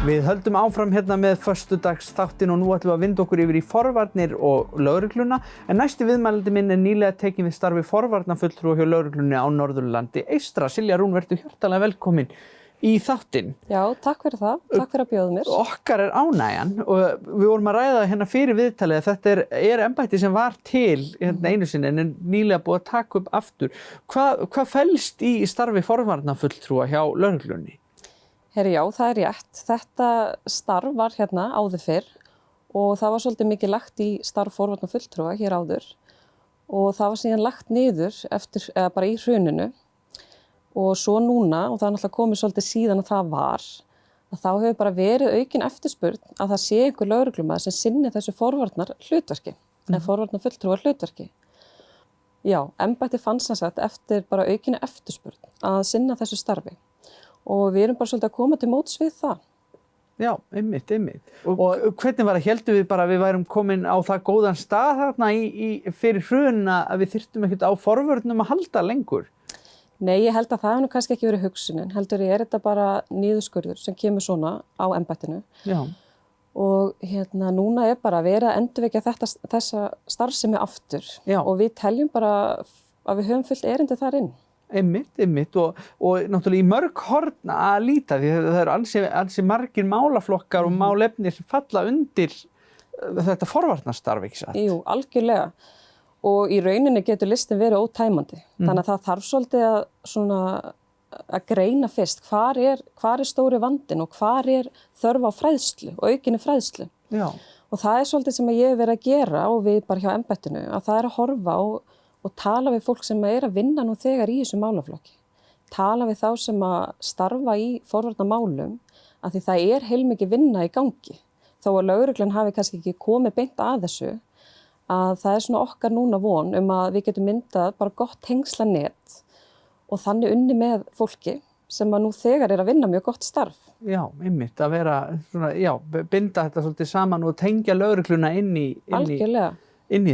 Við höldum áfram hérna með föstudagsþáttinn og nú ætlum við að vinda okkur yfir í forvarnir og lögregluna. En næsti viðmælandi minn nýlega tekinn við starfi forvarnafulltrúa hjá lögreglunni á Norðurlandi eystra. Silja Rún, vertu hjartanlega velkomin í þáttinn. Já, takk fyrir það. Takk fyrir að bjóða mér. Okkar ánægjan og við vorum að ræða hérna fyrir viðtalið að þetta er embætti sem var til hérna einu sinni en nýlega búið að taka upp aftur. Hvað felst í starfi forvarnafulltrúa hjá lögreglunni? Herri, já, það er rétt. Þetta starf var hérna áður fyrr og það var svolítið mikið lagt í starf forvarnafulltrúa hér áður og það var síðan lagt niður bara í hruninu og svo núna, og það er náttúrulega komið svolítið síðan að það var, að þá hefur bara verið aukin eftirspurn að það sé einhver lögreglumaður sem sinni þessu forvarnar hlutverki, eða forvarnafulltrúa hlutverki. Já, embættið fann sem sagt eftir bara aukinni eftirspurn að sinna þessu starfi. Og við erum bara svolítið að koma til móts við það. Já, einmitt. Og hvernig var það, heldum við bara að við værum komin á það góðan stað þarna fyrir hrun að við þyrftum ekkert á forvörnum að halda lengur? Nei, ég held að það hefur nú kannski ekki verið hugsunin. Heldur ég þetta bara niðurskurður sem kemur svona á embættinu. Já. Og hérna núna er bara verið að endurvekja þessa starfsemi aftur. Já. Og við teljum bara að við höfum fullt erindi þar inn. Einmitt og náttúrulega í mörg horn að líta því það eru ansi margir málaflokkar og málefnir sem falla undir þetta forvarnarstarf, ekki satt? Jú, algjörlega. Og í rauninni getur listin verið ótæmandi. Þannig að það þarf svolítið að greina fyrst hvar er stóri vandinn og hvar er þörf á fræðslu og aukinni fræðslu. Já. Og það er svolítið sem ég hef verið að gera og við bara hjá embættinu, að það er að horfa og tala við fólk sem er að vinna nú þegar í þessu málaflokki. Tala við þá sem að starfa í forvarnamálum af því það er heilmikið vinna í gangi. Þó að lögreglan hafi kannski ekki komið beint að þessu, að það er svona okkar núna von að við getum myndað bara gott tengslanet og þannig unni með fólki sem að nú þegar er að vinna mjög gott starf. Já, einmitt, að vera svona, binda þetta svolítið saman og tengja lögregluna inn í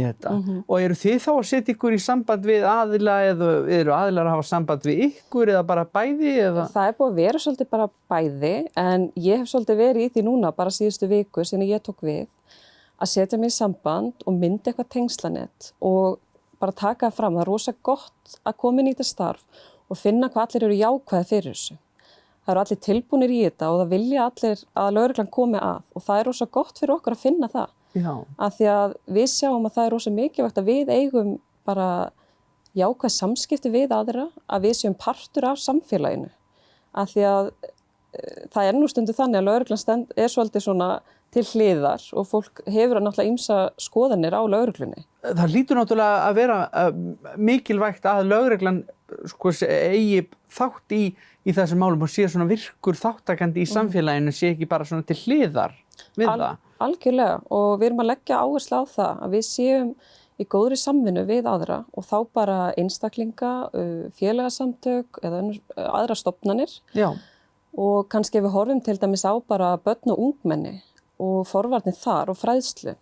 þetta. Og eru þið þá að setja ykkur í samband við aðila eða eru aðilar að hafa samband við ykkur eða bara bæði? Eða? Það er búið að vera svolítið bara bæði en ég hef svolítið verið í því núna bara síðustu viku síðan ég tók við að setja mig í samband og mynda eitthvað tengslanett og bara taka það fram. Það er rosa gott að koma inn í þetta starf og finna hvað allir eru jákvæði fyrir þessu. Það eru allir tilbúnir í þetta og það vilja allir að lögreglan komi að og það er rosa gott fyrir okkur að finna það. Já. Af því að við sjáum að það er rosa mikilvægt að við eigum bara jákvæð samskipti við aðra, að við séum partur af samfélaginu. Af því að það er nú stundu þannig að lögreglan er svolítið svona til hliðar og fólk hefur náttúrulega ýmsa skoðanir á lögreglunni. Það hlýtur náttúrulega að vera mikilvægt að lögreglan eigi þátt í þessum málum og sé svona virkur þáttakandi í samfélaginu, sé ekki bara svona til hliðar við það. Algjörlega og við erum að leggja áherslu á það að við séum í góðri samvinnu við aðra og þá bara einstaklinga, félagasamtök eða aðra stofnanir. Já. Og kannski ef við horfum til dæmis á bara börn og ungmenni og forvarnir þar og fræðslu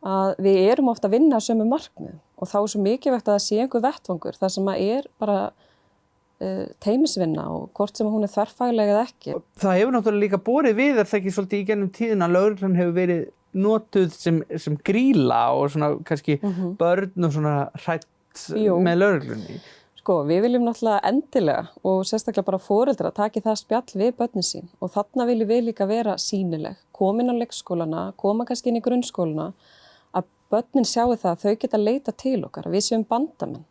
að við erum ofta að vinna sömu markmið og þá er svo mikilvægt að það sé einhver vettvangur þar sem að er bara teymisvinna og hvort sem hún er þverfagleg eða ekki. Það hefur náttúrulega líka borið við það ekki svolítið í gennum tíðina að lögreglan hefur verið notuð sem gríla og svona kannski börn og svona hrætt með lögreglunni. Sko, við viljum náttúrulega endilega og sérstaklega bara foreldrar taki það spjall við börnin sín og þarna viljum við líka vera sýnileg, koma inn á leikskólana, koma kannski inn í grunnskólana, að börnin sjáu það að þau geta leita til okkar, að við séum bandamenn.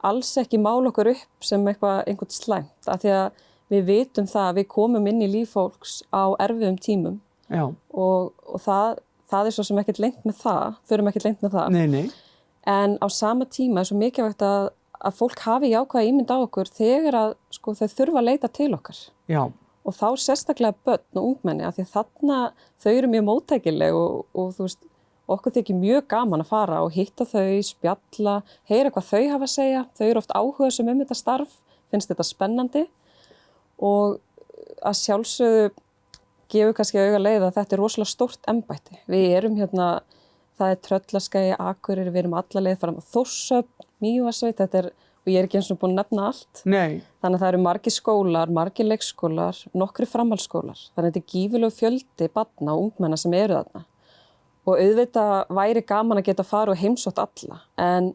Alls ekki mála okkur upp sem einhvern slæmt af því að við vitum það að við komum inn í líf fólks á erfiðum tímum. Já. Og það er svo sem ekkert lengt með það, förum ekkert lengt með það. Nei. En á sama tíma er svo mikilvægt að fólk hafi jákvæða ímynd á okkur þegar að þau þurfa að leita til okkar. Já. Og þá sérstaklega börn og ungmenni af því að þarna þau eru mjög móttækileg og þú veist, okkur þykir mjög gaman að fara og hitta þau, spjalla, heyra hvað þau hafa að segja. Þau eru oft áhugasöm þetta starf, finnst þetta spennandi og að sjálfsögðu gefur kannski augaleið að þetta er rosalega stórt embætti. Við erum hérna, það er Tröllaskagi, Akureyri, við erum alla leið fram á Þórshöfn, Mývatnssveit, þetta er og ég er ekki eins og búin að nefna allt. Nei. Þannig að það eru margir skólar, margir leikskólar, nokkri framhaldsskólar. Þannig að þetta er gífurlegur fjöldi barna og ungmenna sem eru þarna. Og auðvitað væri gaman að geta farið og heimsótt alla. En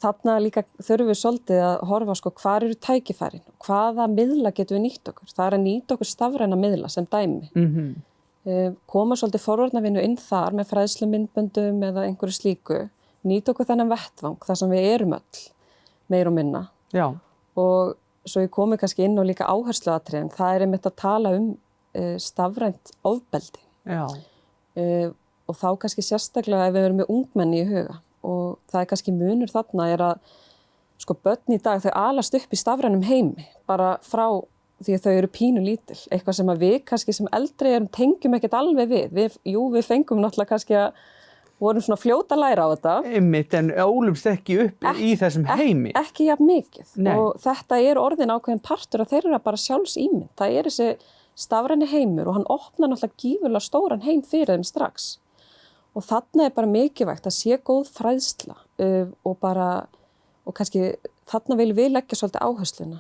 þarna líka þurfum við svolítið að horfa sko hvar eru tækifærin og hvaða miðla getum við nýtt okkur. Það er að nýta okkur stafræna miðla sem dæmi. Koma svolítið forvarnavinnu inn þar með fræðslumyndböndum eða einhverju slíku. Nýta okkur þennan vettvang þar sem við erum öll. Meir og minna. Já. Og svo ég komi kannski inn á líka áhersluatriðin, það er einmitt að tala stafrænt ofbeldi. Já. Og þá kannski sérstaklega ef við erum með ungmenni í huga. Og það er kannski munur þarna er að sko börn í dag þau alast upp í stafrænum heimi, bara frá því að þau eru pínu lítil. Eitthvað sem að við kannski sem eldri erum tengjum ekkert alveg við. Við fengum náttúrulega kannski að vorum svona fljóta að læra á þetta. Einmitt, en ólumst ekki upp í þessum heimi. Ekki jafn mikið. Nei. Og þetta er orðin ákveðin partur að þeirra bara sjálfsímynd. Það er þessi stafræni heimur og hann opnar náttúrulega gífurlega stóran heim fyrir þeim strax. Og þarna er bara mikilvægt að sé góð fræðsla og kannski þarna viljum við leggja svolítið áhersluna.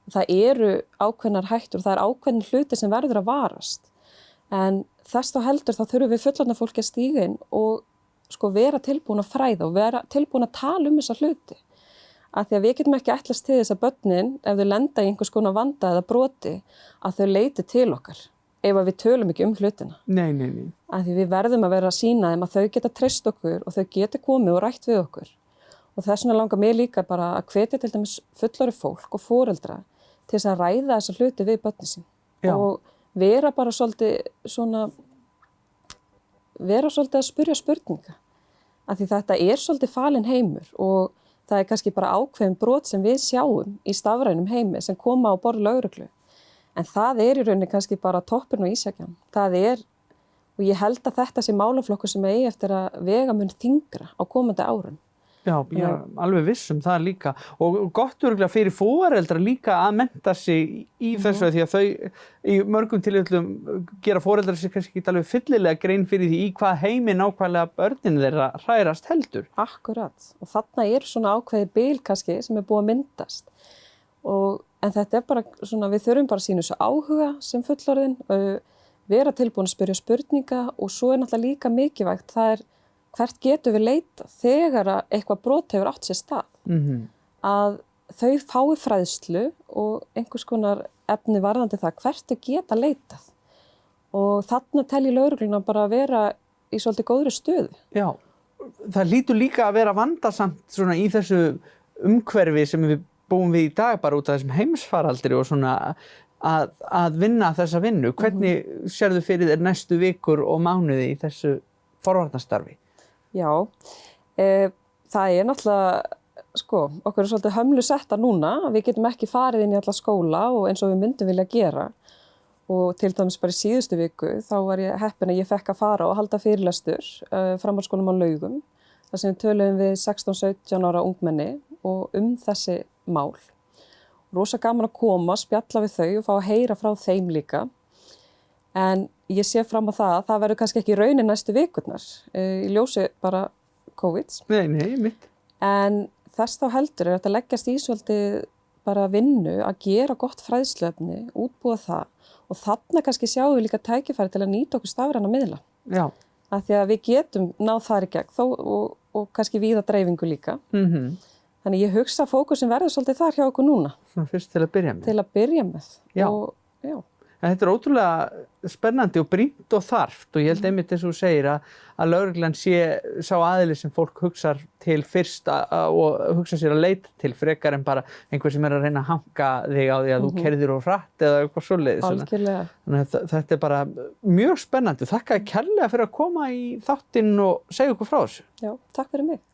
Það eru ákveðnar hættur og það er ákveðin hluti sem verður að varast. En þess þá heldur þá þurfum við fullorðna fólki að stíga inn og sko vera tilbúin að fræða og vera tilbúin að tala þessa hluti. Af því að við getum ekki ætlast til þess að börnin, ef þau lenda í einhvers konar vanda eða broti, að þau leiti til okkar, ef að við tölum ekki hlutina. Nei. Af því við verðum að vera að sýna þeim að þau geta treyst okkur og þau geta komið og rætt við okkur. Og þess vegna langar mér líka bara að hvetja til dæmis fullorðið fólk og foreldra til þess að ræða þessa hluti við börnin sín. Já. Og vera bara svolítið að spyrja spurninga. Af því þetta er svolítið falinn heimur og það er kannski bara ákveðin brot sem við sjáum í stafrænum heimi sem koma á borð lögreglu. En það er í rauninni kannski bara toppurinn á ísjakjan. Og ég held að þetta sé málaflokkur sem eigi eftir að vega mun þyngra á komandi árum. Já, ég er alveg viss um það líka og gott örugglega fyrir foreldra líka að mennta sig í þessu því að þau í mörgum tilfellum gera foreldrar sig kannski ekki alveg fyllilega grein fyrir því í hvað heimi nákvæmlega börnin þeirra hrærast heldur. Akkurat og þarna er svona ákveðið bil kannski sem er búið að myndast en þetta er bara svona við þurfum bara að sýna þessu áhuga sem fullorðin vera tilbúin að spyrja spurninga og svo er náttúrulega líka mikilvægt það er hvert getum við leitað þegar að eitthvað brot hefur átt sér stað. Að þau fái fræðslu og einhvers konar efni varðandi það hvert þau geta leitað. Og þarna telji lögregluna bara að vera í svolítið góðri stöðu. Já, það hlýtur líka að vera vandasamt svona í þessu umhverfi sem við búum við í dag bara út af þessum heimsfaraldri og svona að vinna þessa vinnu. Hvernig sérðu fyrir þér næstu vikur og mánuði í þessu forvarnastarfi? Já, það er náttúrulega, okkur er svolítið hömlu setta núna, við getum ekki farið inn í alla skóla og eins og við myndum vilja gera og til dæmis bara í síðustu viku þá var ég heppin að ég fekk að fara og halda fyrirlestur framhaldsskólum á Laugum, þar sem við töluðum við 16-17 ára ungmenni og þessi mál. Rosa gaman að koma, spjalla við þau og fá að heyra frá þeim líka. En ég sé fram á það verður kannski ekki raunin næstu vikurnar í ljósi bara COVID. Nei, mitt. En þess þá heldur er að leggjast í svolítið bara vinnu að gera gott fræðsluefni, útbúa það og þarna kannski sjáum við líka tækifæri til að nýta okkur stafræna miðla. Já. Af því að við getum náð þar í gegn og kannski víða dreifingu líka. Þannig ég hugsa að fókusin verður svolítið þar hjá okkur núna. Svona fyrst til að byrja með. Til að byrja með. Já. Já. En þetta er ótrúlega spennandi og brýnt og þarft og ég held einmitt eins og þú segir að lögreglan sé sá aðili sem fólk hugsar til fyrst og hugsa sér að leita til frekar en bara einhver sem er að reyna að hanka þig á því að þú keyrðir of hratt eða eitthvað svoleiðis. Algjörlega. Þannig að þetta er bara mjög spennandi. Þakka þér kærlega fyrir að koma í þáttinn og segja okkur frá þessu. Já, takk fyrir mig.